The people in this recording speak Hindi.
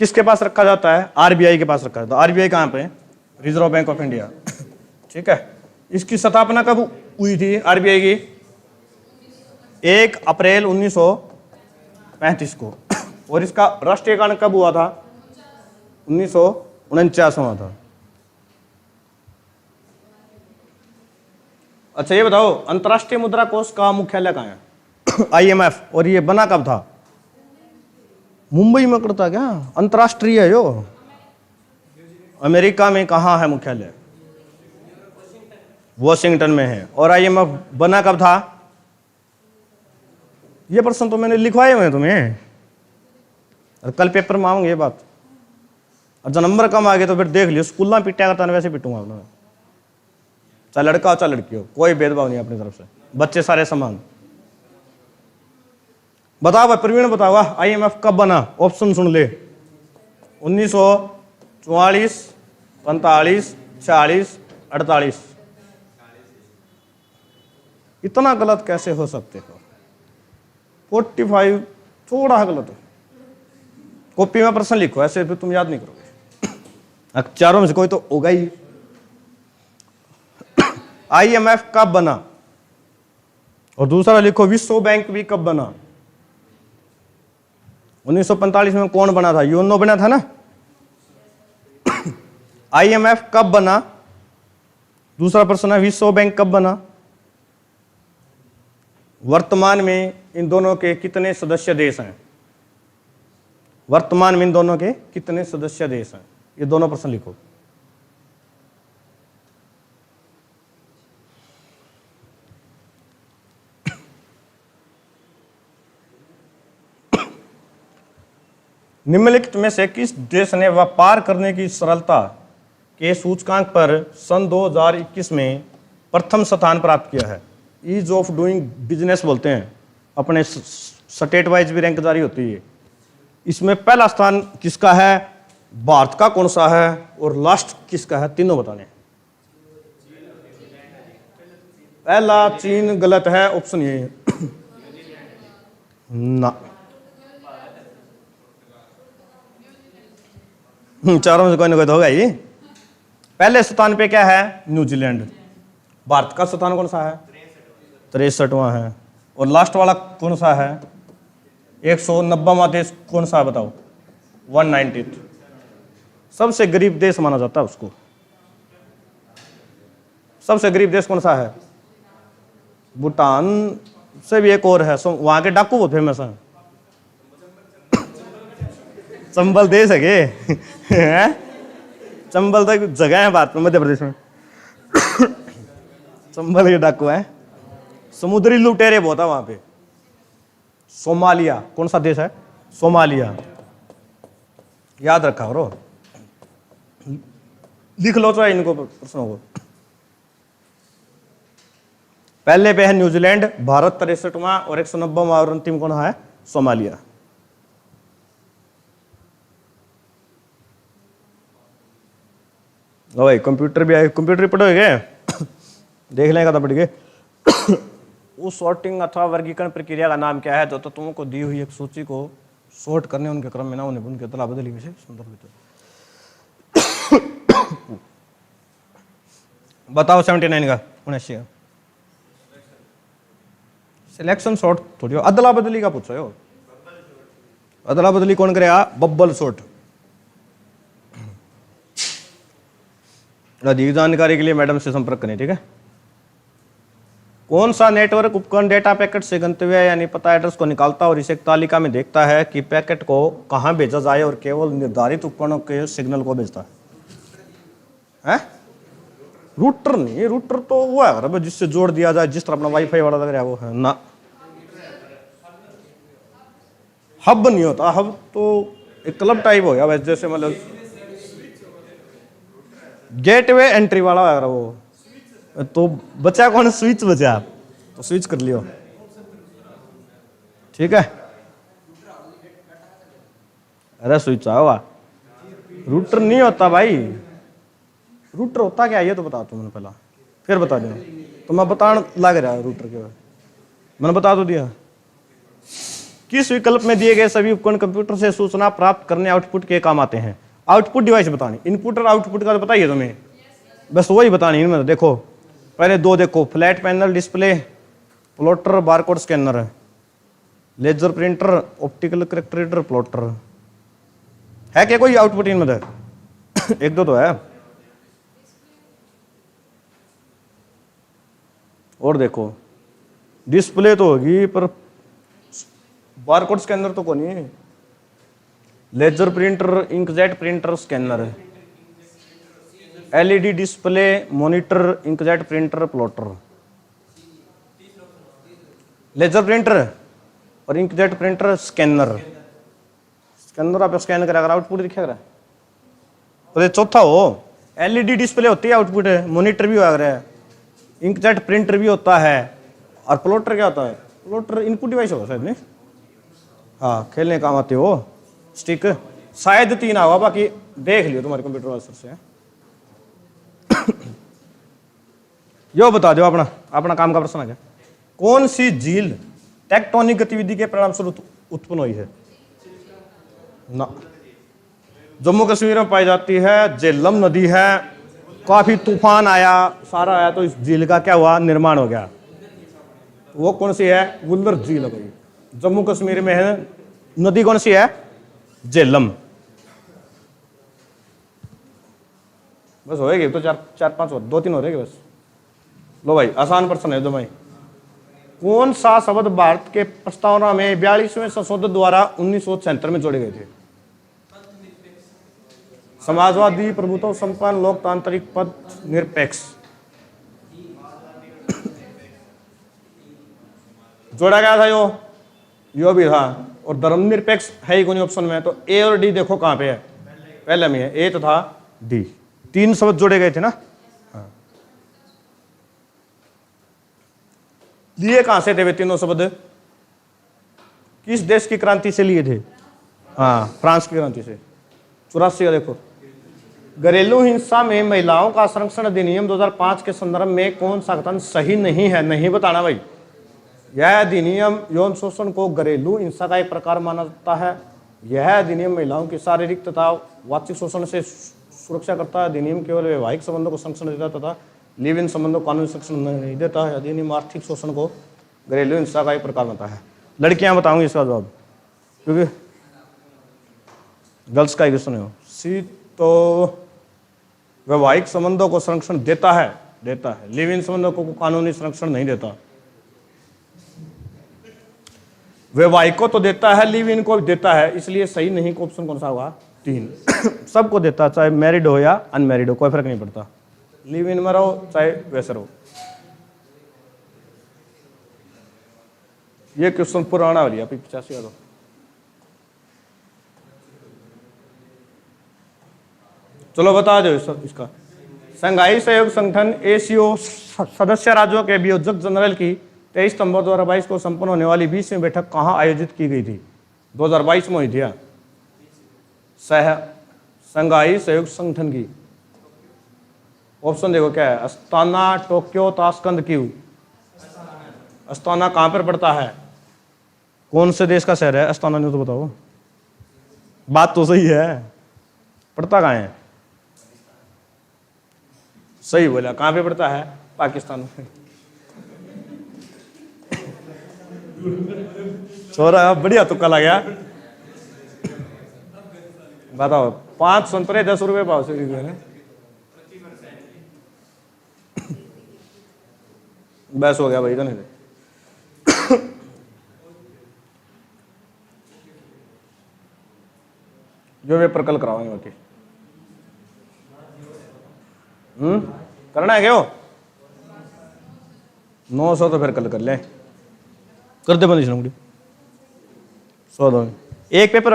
किसके पास रखा जाता है? आरबीआई के पास रखा जाता है। आरबीआई कहाँ पे? Reserve bank of India. ठीक है। इसकी स्थापना कब हुई थी आरबीआई की? 1 अप्रैल 1935 को। और इसका राष्ट्रीयकरण कब हुआ था? 1949 में हुआ था। अच्छा ये बताओ, अंतर्राष्ट्रीय मुद्रा कोष का मुख्यालय कहाँ है? आईएमएफ। और ये बना कब था? मुंबई में करता क्या? अंतर्राष्ट्रीय है यो। अमेरिका में कहाँ है मुख्यालय? वॉशिंगटन में है। और आईएमएफ बना कब था? ये प्रश्न तो मैंने लिखवाए हुए हैं तुम्हें, और कल पेपर में आऊंगे ये बात। और जब नंबर कम आ गए तो फिर देख लियो, स्कूल में पिटा करता वैसे पिटूंगा मैं। चाहे लड़का हो चाहे लड़की हो, कोई भेदभाव नहीं अपनी तरफ से, बच्चे सारे समान। बताओ भाई, प्रवीण बताओ, आईएमएफ कब बना? ऑप्शन सुन ले। 1944, 45, 40, 48। इतना गलत कैसे हो सकते हो? 45 थोड़ा गलत है। कॉपी में प्रश्न लिखो, ऐसे फिर तुम याद नहीं करोगे। चारों में से कोई तो होगा ही। आईएमएफ कब बना? और दूसरा लिखो, विश्व बैंक भी कब बना? 1945 में कौन बना था? यूएनओ बना था ना। आईएमएफ कब बना? दूसरा प्रश्न है, विश्व बैंक कब बना? वर्तमान में इन दोनों के कितने सदस्य देश हैं? वर्तमान में इन दोनों के कितने सदस्य देश हैं? ये दोनों प्रश्न लिखो। निम्नलिखित में से किस देश ने व्यापार करने की सरलता के सूचकांक पर सन 2021 में प्रथम स्थान प्राप्त किया है? ईज ऑफ डूइंग बिजनेस बोलते हैं, अपने स्टेट वाइज भी रैंक जारी होती है। इसमें पहला स्थान किसका है? भारत का कौन सा है? और लास्ट किसका है? तीनों बताने। पहला चीन गलत है, ऑप्शन ये है ना। चारों में से कोई ना कोई तो होगा ही। पहले स्थान पे क्या है? न्यूजीलैंड। भारत का स्थान कौन सा है? 63वां है। और लास्ट वाला कौन सा है? 190वां देश कौन सा है बताओ? 190। सबसे गरीब देश माना जाता है उसको। सबसे गरीब देश कौन सा है? भूटान से भी एक और है, वहां के डाकू बहुत फेमस है। चंबल देश है के? चंबल तो जगह है भारत में, मध्य प्रदेश में। चंबल के डाकू है। समुद्री लुटेरे बहुत है वहां पे। सोमालिया कौन सा देश है? सोमालिया। याद रखा करो, लिख लो चाहे इनको प्रश्नों को। पहले पे है न्यूजीलैंड, भारत 63वां और 190वां, और अंतिम कौन है? सोमालिया। भाई कंप्यूटर भी आए, कंप्यूटर पढ़ोगे? देख लेगा तो पढ़िए। उस सॉर्टिंग अथवा वर्गीकरण प्रक्रिया का नाम क्या है? तो तुमको दी हुई एक सूची को सॉर्ट करने उनके क्रम में ना उन्हें उनके अदला बदली में से संदर्भित। बताओ 79 का 79 का सिलेक्शन सॉर्ट थोड़ी अदला बदली का पूछो हो। अदला बदली कौन करेगा? बब्बल सॉर्ट। अधिक जानकारी के लिए मैडम से संपर्क करें, ठीक है। कौन सा नेटवर्क उपकरण डेटा पैकेट से गंतव्य यानी पता एड्रेस को निकालता और इसे एक तालिका में देखता है कि पैकेट को कहां भेजा जाए और केवल निर्धारित उपकरणों के सिग्नल को भेजता है? रूटर नहीं, रूटर तो वो है जिससे जोड़ दिया जाए, जिस तरह अपना वाईफाई वाला लग रहा है वो है ना। हब नहीं होता, हब तो एक क्लब टाइप हो गया वैसे, जैसे मतलब गेटवे एंट्री वाला है वो। तो बचा कौन? स्विच बचा, तो स्विच कर लियो, ठीक है। अरे स्विच होगा, रूटर नहीं होता भाई। रूटर होता क्या ये तो बता तुमने पहला, फिर बता दिया। तो मैं बताने लग रहा है रूटर के बारे, मैंने बता तो दिया। किस विकल्प में दिए गए सभी उपकरण कंप्यूटर से सूचना प्राप्त करने आउटपुट के काम आते हैं? आउटपुट डिवाइस बतानी, इनपुट और आउटपुट का तो बताइए तुम्हें, बस वही बतानी इनमें। तो देखो पहले दो देखो, flat panel display, plotter, barcode scanner, laser printer, optical character reader, plotter. है क्या कोई आउटपुट इनमें? एक दो तो है। और देखो डिस्प्ले तो होगी पर बारकोड स्कैनर तो कौन है? Laser printer, inkjet printer, scanner, LED display, monitor, inkjet printer, plotter. Laser printer और इंकजेट प्रिंटर, स्कैनर। स्कैनर आप स्कैन करा आउटपुट दिखेगा। तो ये चौथा हो। एलईडी डिस्प्ले होती है आउटपुट है, मॉनिटर भी आ रहा है, इंकजेट प्रिंटर भी होता है, और प्लॉटर क्या होता है? प्लॉटर इनपुट डिवाइस होगा शायद नहीं। हाँ खेलने काम आते हो स्टिक। शायद 3 होगा, बाकी देख लियो तुम्हारे कंप्यूटर मास्टर से। यो बता दो अपना काम का प्रश्न है क्या? कौन सी झील टेक्टोनिक गतिविधि के परिणाम स्वरूप उत्पन्न हुई है? ना, जम्मू कश्मीर में पाई जाती है, झेलम नदी है। काफी तूफान आया, सारा आया, तो इस झील का क्या हुआ? निर्माण हो गया। वो कौन सी है? वुल्लर झील है भाई, जम्मू कश्मीर में है। नदी कौन सी है? झेलम। बस होएगी तो चार पांच हो, 2-3 हो रहेगी बस। लो भाई आसान प्रश्न है। दो भाई, कौन सा शब्द भारत के प्रस्तावना में 42वें संशोधन द्वारा 1976 में जोड़े गए थे? समाजवादी, प्रभुत्व संपन्न, लोकतांत्रिक, पद निरपेक्ष। जोड़ा गया था यो भी था। और धर्मनिरपेक्ष है ही कौन ऑप्शन में? तो ए और डी देखो कहां पे है, पहले में है ए तथा डी। 3 शब्द जोड़े गए थे ना। हाँ। लिए कहां से थे वे तीनों शब्द? किस देश की क्रांति से लिए थे? हाँ फ्रांस की क्रांति से। 84 का देखो, घरेलू हिंसा में महिलाओं का संरक्षण अधिनियम 2005 के संदर्भ में कौन सा कथन सही नहीं है? नहीं बताना भाई। यह अधिनियम यौन शोषण को घरेलू हिंसा का एक प्रकार माना जाता है। यह अधिनियम महिलाओं की शारीरिक तथा वाचिक शोषण से सुरक्षा करता है। अधिनियम केवल वैवाहिक संबंधों को संरक्षण देता तथा लिव इन संबंधों को कानूनी संरक्षण नहीं देता है। अधिनियम आर्थिक शोषण को घरेलू हिंसा का एक प्रकार मानता है। लड़कियां बताऊंगी इसका जवाब, क्योंकि गर्ल्स का क्वेश्चन है। सी तो वैवाहिक संबंधों को संरक्षण देता है लिव इन संबंधों को कानूनी संरक्षण नहीं देता। वैवाहिक को तो देता है, लिव इन को देता है, इसलिए सही नहीं को ऑप्शन कौन सा होगा? 3। सबको देता, चाहे मैरिड हो या अनमैरिड हो, कोई फर्क नहीं पड़ता। लिव इन में रहो चाहे वैसे रहो। ये क्वेश्चन पुराना हो लिया 85 का। चलो बता दो इसका। संघाई सहयोग संगठन एसीओ सदस्य राज्यों के वियोजक जनरल की 23 सितंबर 2022 को संपन्न होने वाली 20वीं बैठक कहां आयोजित की गई थी? 2022 में हुई थी। संघाई सहयोग संगठन की ऑप्शन देखो क्या है? Astana, Tokyo, Tashkent, Q. Astana कहां पर पड़ता है? कौन से देश का शहर है अस्ताना? नहीं तो बताओ। बात तो सही है, पड़ता कहां है? सही बोला, कहां पे पड़ता है? पाकिस्तान में। छोरा बढ़िया तुक्का लग गया। बताओ 5 संतरे 10 रुपए भाव से बस हो गया भाई। तो नहीं जो पेपर कल करावाएंगे बाकी। करना है क्या? 900 तो फिर कल कर ले। कर दे बंदी 100 दो। एक पेपर